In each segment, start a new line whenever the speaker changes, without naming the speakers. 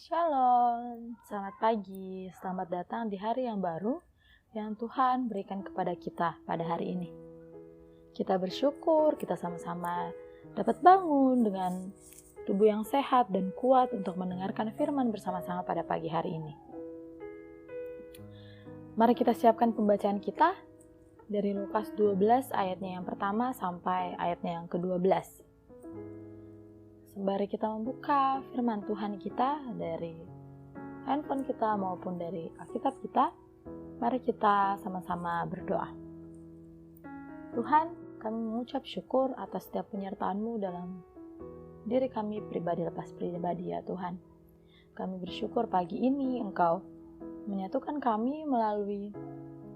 Shalom, selamat pagi, selamat datang di hari yang baru yang Tuhan berikan kepada kita pada hari ini. Kita bersyukur, kita sama-sama dapat bangun dengan tubuh yang sehat dan kuat untuk mendengarkan firman bersama-sama pada pagi hari ini. Mari kita siapkan pembacaan kita dari Lukas 12 ayatnya yang pertama sampai ayatnya yang ke-12. Sembari kita membuka firman Tuhan kita dari handphone kita maupun dari Alkitab kita, mari kita sama-sama berdoa. Tuhan, kami mengucap syukur atas setiap penyertaan-Mu dalam diri kami pribadi lepas pribadi ya Tuhan. Kami bersyukur pagi ini Engkau menyatukan kami melalui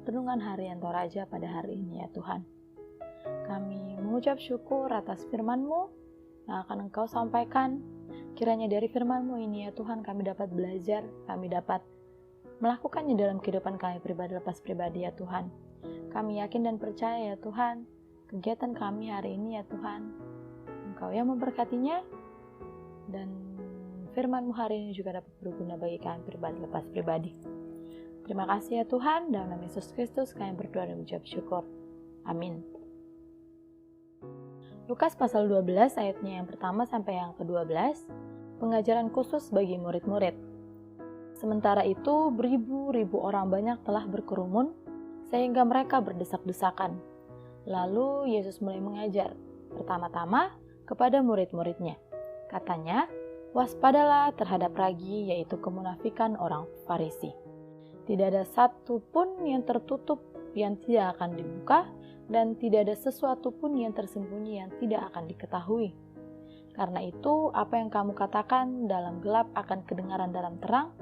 renungan harian Toraja pada hari ini ya Tuhan. Kami mengucap syukur atas firman-Mu yang akan Engkau sampaikan. Kiranya dari firman-Mu ini ya Tuhan kami dapat belajar, kami dapat melakukannya dalam kehidupan kami pribadi lepas pribadi ya Tuhan. Kami yakin dan percaya ya Tuhan, kegiatan kami hari ini ya Tuhan, Engkau yang memberkatinya, dan firman-Mu hari ini juga dapat berguna bagi kami pribadi lepas pribadi. Terima kasih ya Tuhan, dalam nama Yesus Kristus kami berdoa dan mengucap syukur. Amin. Lukas pasal 12 ayatnya yang pertama sampai yang ke-12, pengajaran khusus bagi murid-murid. Sementara itu beribu-ribu orang banyak telah berkerumun sehingga mereka berdesak-desakan. Lalu Yesus mulai mengajar, pertama-tama kepada murid-muridnya. Katanya, waspadalah terhadap ragi, yaitu kemunafikan orang Farisi. Tidak ada satu pun yang tertutup yang tidak akan dibuka, dan tidak ada sesuatu pun yang tersembunyi yang tidak akan diketahui. Karena itu, apa yang kamu katakan dalam gelap akan kedengaran dalam terang,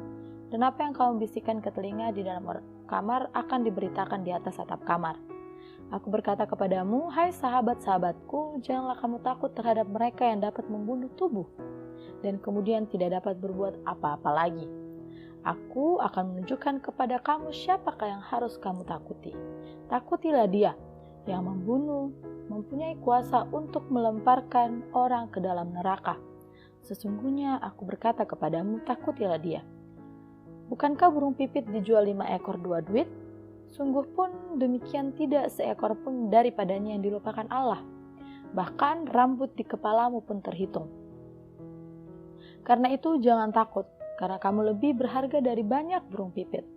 dan apa yang kamu bisikan ke telinga di dalam kamar akan diberitakan di atas atap kamar. Aku berkata kepadamu, hai sahabat-sahabatku, janganlah kamu takut terhadap mereka yang dapat membunuh tubuh, dan kemudian tidak dapat berbuat apa-apa lagi. Aku akan menunjukkan kepada kamu siapakah yang harus kamu takuti. Takutilah dia yang membunuh, mempunyai kuasa untuk melemparkan orang ke dalam neraka. Sesungguhnya aku berkata kepadamu, takutilah dia. Bukankah burung pipit dijual 5 ekor 2 duit? Sungguh pun demikian tidak seekor pun daripadanya yang dilupakan Allah. Bahkan rambut di kepalamu pun terhitung. Karena itu jangan takut, karena kamu lebih berharga dari banyak burung pipit.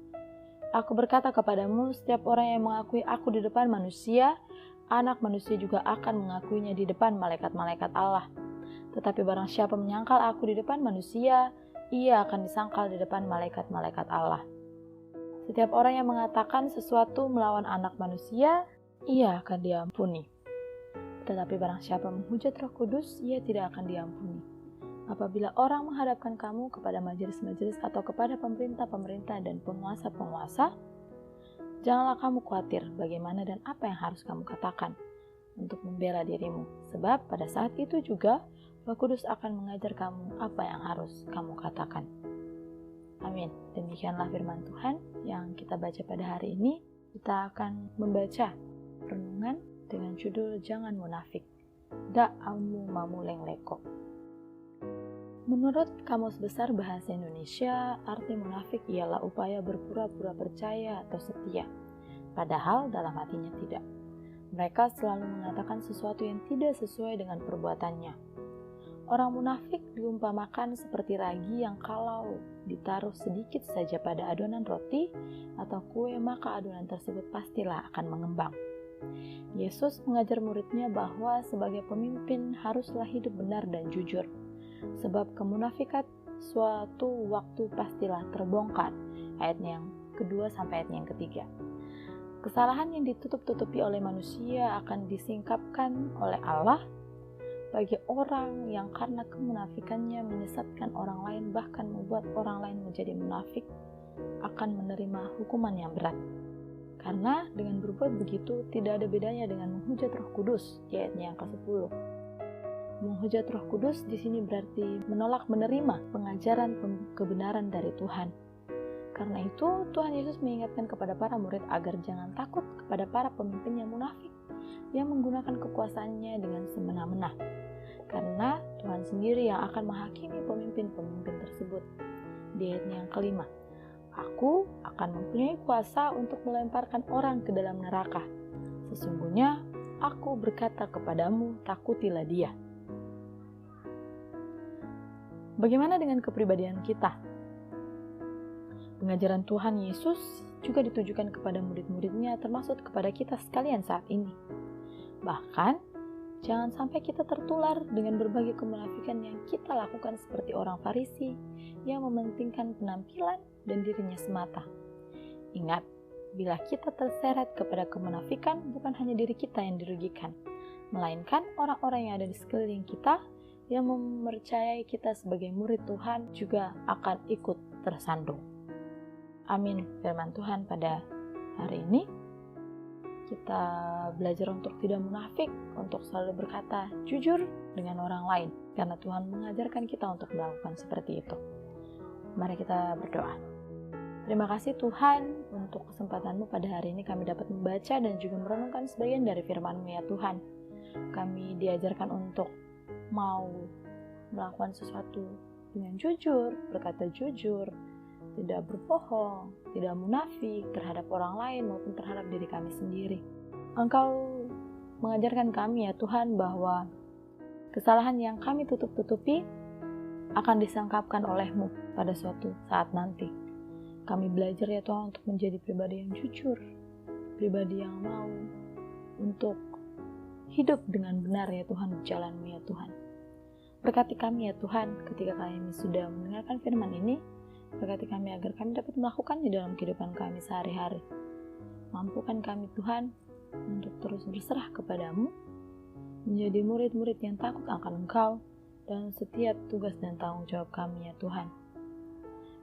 Aku berkata kepadamu, setiap orang yang mengakui aku di depan manusia, anak manusia juga akan mengakuinya di depan malaikat-malaikat Allah. Tetapi barang siapa menyangkal aku di depan manusia, ia akan disangkal di depan malaikat-malaikat Allah. Setiap orang yang mengatakan sesuatu melawan anak manusia, ia akan diampuni. Tetapi barang siapa menghujat Roh Kudus, ia tidak akan diampuni. Apabila orang menghadapkan kamu kepada majelis-majelis atau kepada pemerintah-pemerintah dan penguasa-penguasa, janganlah kamu khawatir bagaimana dan apa yang harus kamu katakan untuk membela dirimu. Sebab pada saat itu juga Roh Kudus akan mengajar kamu apa yang harus kamu katakan. Amin. Demikianlah firman Tuhan yang kita baca pada hari ini. Kita akan membaca renungan dengan judul Jangan Munafik. Da'amu mamuleng leko. Menurut Kamus Besar Bahasa Indonesia, arti munafik ialah upaya berpura-pura percaya atau setia, padahal dalam hatinya tidak. Mereka selalu mengatakan sesuatu yang tidak sesuai dengan perbuatannya. Orang munafik diumpamakan seperti ragi yang kalau ditaruh sedikit saja pada adonan roti atau kue, maka adonan tersebut pastilah akan mengembang. Yesus mengajar muridnya bahwa sebagai pemimpin haruslah hidup benar dan jujur. Sebab kemunafikan suatu waktu pastilah terbongkar. Ayatnya yang kedua sampai ayatnya yang ketiga. Kesalahan yang ditutup-tutupi oleh manusia akan disingkapkan oleh Allah bagi orang yang karena kemunafikannya menyesatkan orang lain, bahkan membuat orang lain menjadi munafik, akan menerima hukuman yang berat. Karena dengan berbuat begitu tidak ada bedanya dengan menghujat Roh Kudus, ayatnya yang ke-10. Menghujat Roh Kudus di sini berarti menolak menerima pengajaran kebenaran dari Tuhan. Karena itu, Tuhan Yesus mengingatkan kepada para murid agar jangan takut kepada para pemimpin yang munafik, yang menggunakan kekuasaannya dengan semena-mena. Karena Tuhan sendiri yang akan menghakimi pemimpin-pemimpin tersebut. di ayatnya yang kelima. Aku akan mempunyai kuasa untuk melemparkan orang ke dalam neraka. Sesungguhnya aku berkata kepadamu, takutilah dia. Bagaimana dengan kepribadian kita? Pengajaran Tuhan Yesus juga ditujukan kepada murid-muridnya, termasuk kepada kita sekalian saat ini. Bahkan, jangan sampai kita tertular dengan berbagai kemunafikan yang kita lakukan seperti orang Farisi yang mementingkan penampilan dan dirinya semata. Ingat, bila kita terseret kepada kemunafikan, bukan hanya diri kita yang dirugikan, melainkan orang-orang yang ada di sekeliling kita yang mempercayai kita sebagai murid Tuhan juga akan ikut tersandung. Amin. Firman Tuhan pada hari ini, kita belajar untuk tidak munafik, untuk selalu berkata jujur dengan orang lain, karena Tuhan mengajarkan kita untuk melakukan seperti itu. Mari kita berdoa. Terima kasih Tuhan untuk kesempatan-Mu pada hari ini kami dapat membaca dan juga merenungkan sebagian dari firman-Mu ya Tuhan. Kami diajarkan untuk mau melakukan sesuatu dengan jujur, berkata jujur, tidak berbohong, tidak munafik terhadap orang lain maupun terhadap diri kami sendiri. Engkau mengajarkan kami ya Tuhan bahwa kesalahan yang kami tutup-tutupi akan disangkapkan oleh-Mu pada suatu saat nanti. Kami belajar ya Tuhan untuk menjadi pribadi yang jujur, pribadi yang mau untuk hidup dengan benar ya Tuhan di jalan-Mu ya Tuhan. Berkati kami ya Tuhan ketika kami sudah mendengarkan firman ini, berkati kami agar kami dapat melakukannya dalam kehidupan kami sehari-hari. Mampukan kami Tuhan untuk terus berserah kepadamu, menjadi murid-murid yang takut akan Engkau dalam setiap tugas dan tanggung jawab kami ya Tuhan.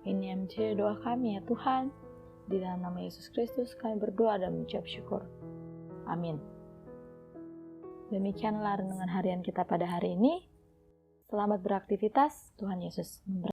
Ini yang menjadi doa kami ya Tuhan. Di dalam nama Yesus Kristus kami berdoa dan mengucap syukur. Amin. Demikianlah renungan harian kita pada hari ini. Selamat beraktivitas. Tuhan Yesus memberkati.